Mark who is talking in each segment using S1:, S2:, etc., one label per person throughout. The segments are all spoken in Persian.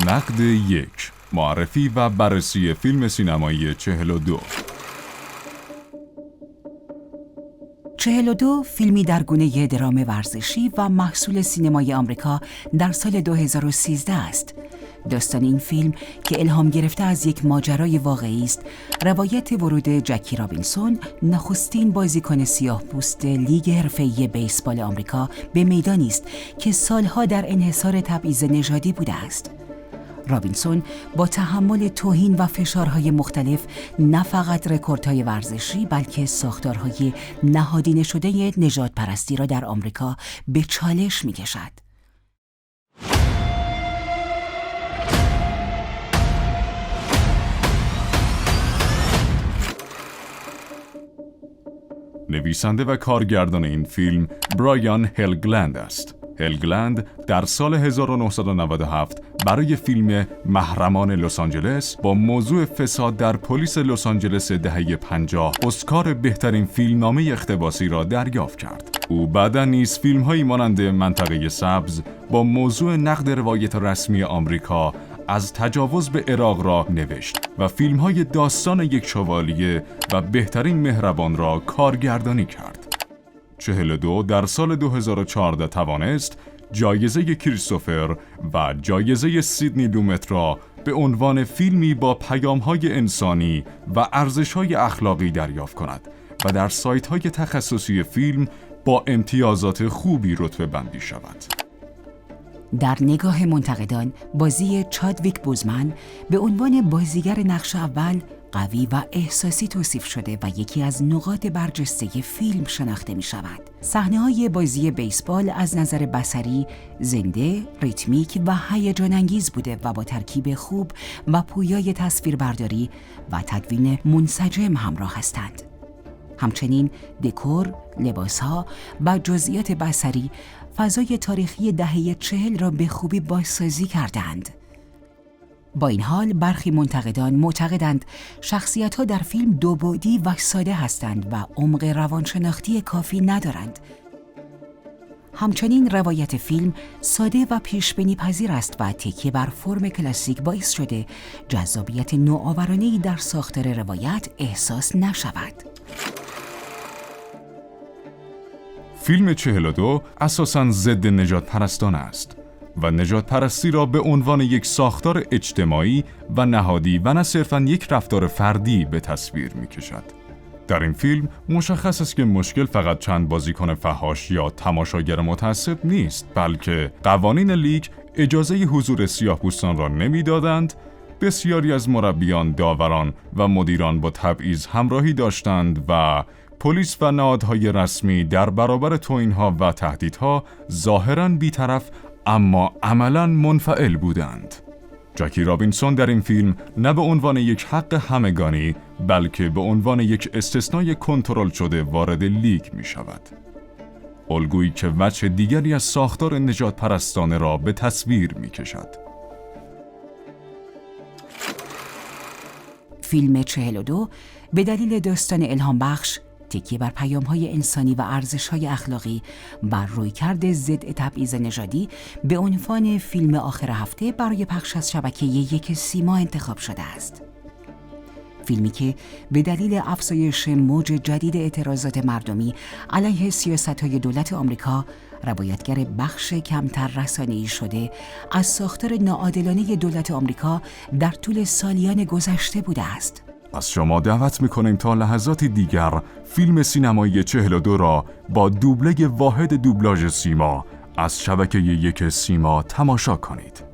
S1: نقد 1. معرفی و بررسی فیلم سینمایی 42.
S2: 42 فیلمی در گونه درام ورزشی و محصول سینمای آمریکا در سال 2013 است. داستان این فیلم که الهام گرفته از یک ماجرای واقعی است، روایت ورود جکی رابینسون، نخستین بازیکن سیاه‌پوست لیگ حرفه‌ای بیسبال آمریکا، به میدانی است که سالها در انحصار تبعیض نژادی بوده است. رابینسون با تحمل توهین و فشارهای مختلف نه فقط رکوردهای ورزشی بلکه ساختارهای نهادینه شده نژادپرستی را در آمریکا به چالش می‌کشد.
S1: نویسنده و کارگردان این فیلم برایان هلگلند است. هلگلند در سال 1997 برای فیلم محرمان لس آنجلس با موضوع فساد در پلیس لس آنجلس دهه 50 اسکار بهترین فیلمنامه اقتباسی را دریافت کرد. او بعدا نیز فیلم‌هایی مانند منطقه سبز با موضوع نقد روایت رسمی آمریکا از تجاوز به عراق را نوشت و فیلم‌های داستان یک شوالیه و بهترین مهربان را کارگردانی کرد. 42 در سال 2014 توانست جایزه کریستوفر و جایزه سیدنی لومت را به عنوان فیلمی با پیام‌های انسانی و ارزش‌های اخلاقی دریافت کند و در سایت‌های تخصصی فیلم با امتیازات خوبی رتبه بندی شود.
S2: در نگاه منتقدان، بازی چادویک بوزمن به عنوان بازیگر نقش اول قوی و احساسی توصیف شده و یکی از نقاط برجسته فیلم شناخته می شود. صحنه‌های بازی بیسبال از نظر بصری زنده، ریتمیک و هیجان انگیز بوده و با ترکیب خوب و پویای تصویربرداری و تدوین منسجم همراه هستند. همچنین دکور، لباسها و جزئیات بصری فضای تاریخی دهه 40 را به خوبی بازسازی کردند. با این حال برخی منتقدان معتقدند شخصیت‌ها در فیلم دوبعدی و ساده هستند و عمق روانشناختی کافی ندارند. همچنین روایت فیلم ساده و پیش‌بینی پذیر است و تکیه بر فرم کلاسیک باعث شده جذابیت نوآورانه‌ای در ساختار روایت احساس نشود.
S1: فیلم 42 اساساً ضد نژادپرستانه است و نژادپرستی را به عنوان یک ساختار اجتماعی و نهادی و نه صرفاً یک رفتار فردی به تصویر می‌کشد. در این فیلم مشخص است که مشکل فقط چند بازیکن فحاش یا تماشاگر متعصب نیست، بلکه قوانین لیگ اجازه حضور سیاه‌پوستان را نمی‌دادند. بسیاری از مربیان، داوران و مدیران با تبعیض همراهی داشتند و پلیس و نهادهای رسمی در برابر توهین‌ها و تهدیدها ظاهراً بی‌طرف اما عملاً منفعل بودند. جکی رابینسون در این فیلم نه به عنوان یک حق همگانی بلکه به عنوان یک استثنای کنترل شده وارد لیگ می شود. الگویی که وجه دیگری از ساختار نژادپرستانه را به تصویر می کشد.
S2: فیلم 42 به دلیل داستان الهام بخش، تکیه بر پیام‌های انسانی و ارزش‌های اخلاقی و رویکرد ضد تبعیض نژادی به عنوان فیلم آخر هفته برای پخش از شبکه یک سیما انتخاب شده است. فیلمی که به دلیل افزایش موج جدید اعتراضات مردمی علیه سیاست‌های دولت آمریکا، روایتگر بخش کمتر رسانه‌ای شده از ساختار ناعادلانه دولت آمریکا در طول سالیان گذشته بوده است.
S1: از شما دعوت می‌کنیم تا لحظاتی دیگر فیلم سینمایی 42 را با دوبله واحد دوبلاژ سیما از شبکه یک سیما تماشا کنید.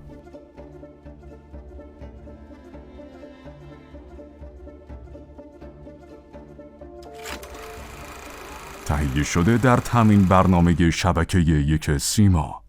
S1: تهیه شده در تامین برنامه شبکه یک سیما.